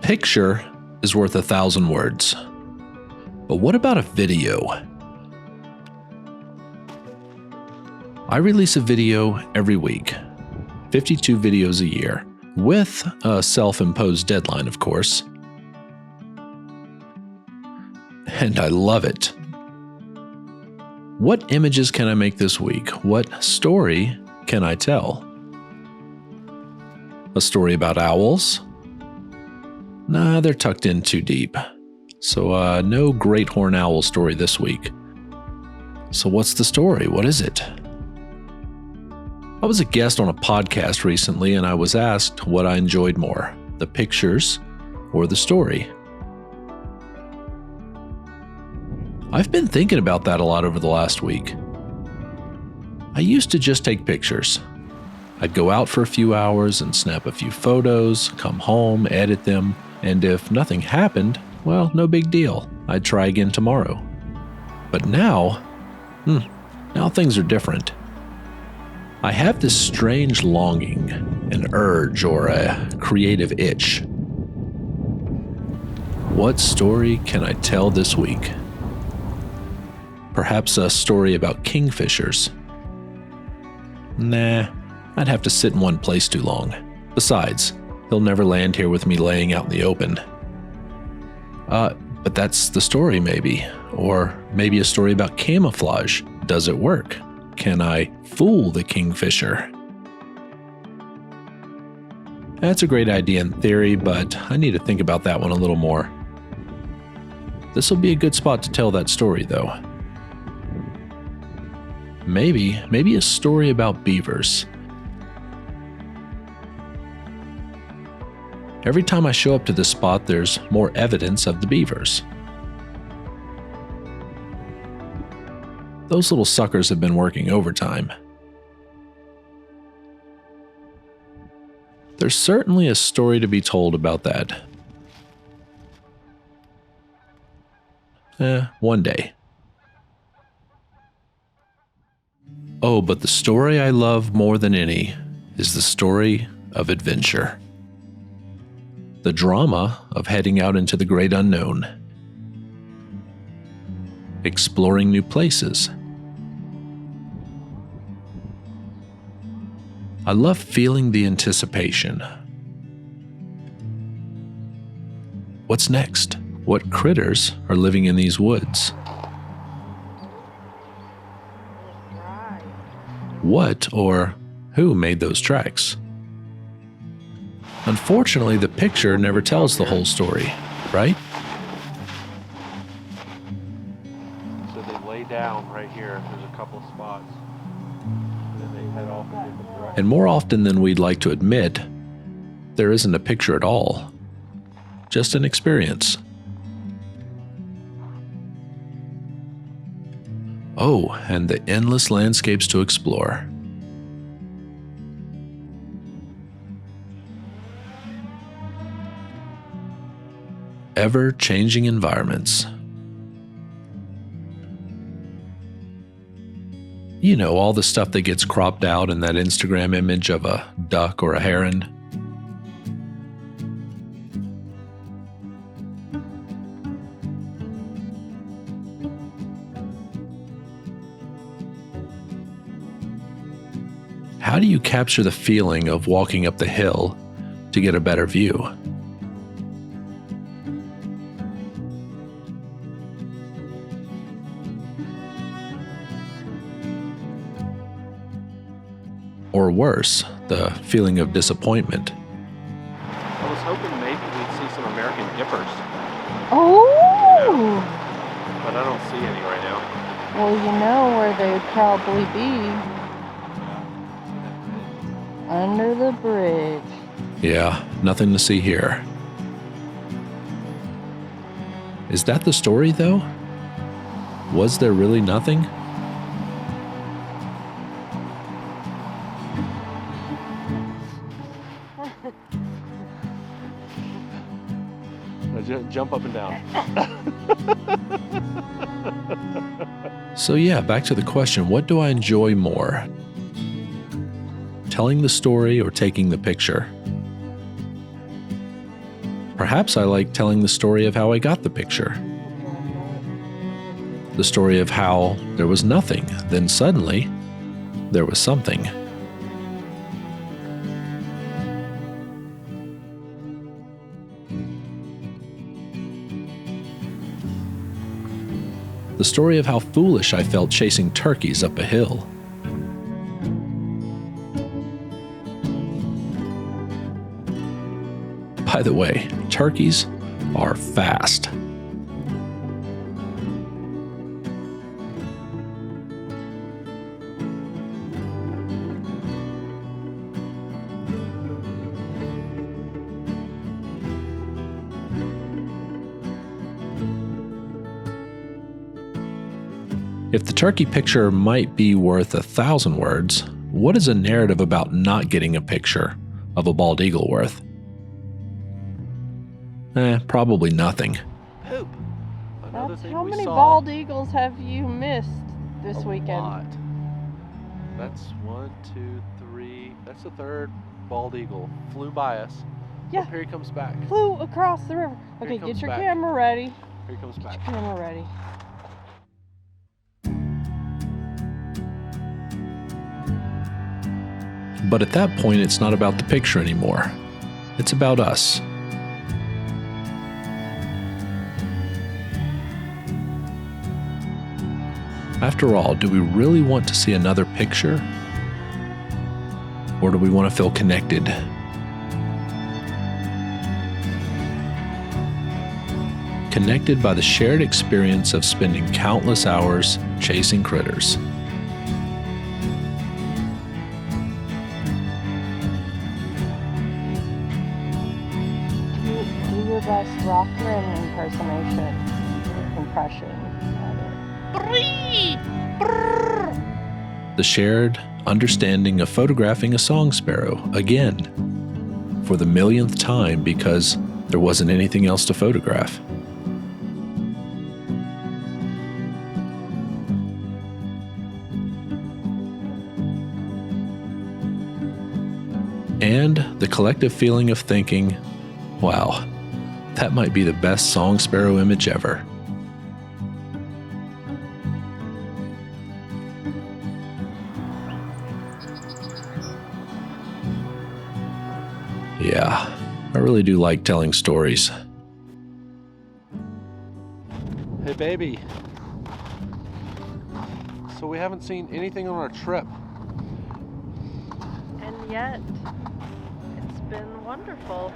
picture is worth 1,000 words. But what about a video? I release a video every week, 52 videos a year, with a self-imposed deadline, of course. And I love it. What images can I make this week? What story can I tell? A story about owls? Nah, they're tucked in too deep. So no great horned owl story this week. So what's the story? What is it? I was a guest on a podcast recently and I was asked what I enjoyed more, the pictures or the story. I've been thinking about that a lot over the last week. I used to just take pictures. I'd go out for a few hours and snap a few photos, come home, edit them, and if nothing happened, well, no big deal. I'd try again tomorrow. But now things are different. I have this strange longing, an urge, or a creative itch. What story can I tell this week? Perhaps a story about kingfishers. Nah, I'd have to sit in one place too long. Besides, they'll never land here with me laying out in the open. But that's the story maybe. Or maybe a story about camouflage. Does it work? Can I fool the kingfisher? That's a great idea in theory, but I need to think about that one a little more. This will be a good spot to tell that story, though. Maybe a story about beavers. Every time I show up to this spot, there's more evidence of the beavers. Those little suckers have been working overtime. There's certainly a story to be told about that. One day. Oh, but the story I love more than any is the story of adventure. The drama of heading out into the great unknown. Exploring new places. I love feeling the anticipation. What's next? What critters are living in these woods? What or who made those tracks? Unfortunately, the picture never tells the whole story, right? So they lay down right here. There's a couple spots. And then they head off in different directions. And more often than we'd like to admit, there isn't a picture at all. Just an experience. Oh, and the endless landscapes to explore. Ever-changing environments. You know, all the stuff that gets cropped out in that Instagram image of a duck or a heron. How do you capture the feeling of walking up the hill to get a better view? Or worse, the feeling of disappointment. I was hoping maybe we'd see some American dippers. Oh! But I don't see any right now. Well, you know where they'd probably be. Under the bridge. Yeah, nothing to see here. Is that the story, though? Was there really nothing? Jump up and down. So yeah, back to the question, what do I enjoy more? Telling the story or taking the picture? Perhaps I like telling the story of how I got the picture. The story of how there was nothing, then suddenly, there was something. The story of how foolish I felt chasing turkeys up a hill. By the way, turkeys are fast. If the turkey picture might be worth 1,000 words, what is a narrative about not getting a picture of a bald eagle worth? Probably nothing. Poop. Another That's thing how we many saw. bald eagles have you missed this A weekend? lot. That's 1, 2, 3. That's the third bald eagle. Flew by us. Yeah. Oh, here he comes back. Flew across the river. Here Okay, he get comes your back. camera ready. Here he comes Get back. your camera ready. But at that point, it's not about the picture anymore. It's about us. After all, do we really want to see another picture? Or do we want to feel connected? Connected by the shared experience of spending countless hours chasing critters. Do your best Rockman impersonation. Impression. The shared understanding of photographing a song sparrow again, for the millionth time because there wasn't anything else to photograph. And the collective feeling of thinking, wow, that might be the best song sparrow image ever. Yeah, I really do like telling stories. Hey, baby. So we haven't seen anything on our trip. And yet, it's been wonderful.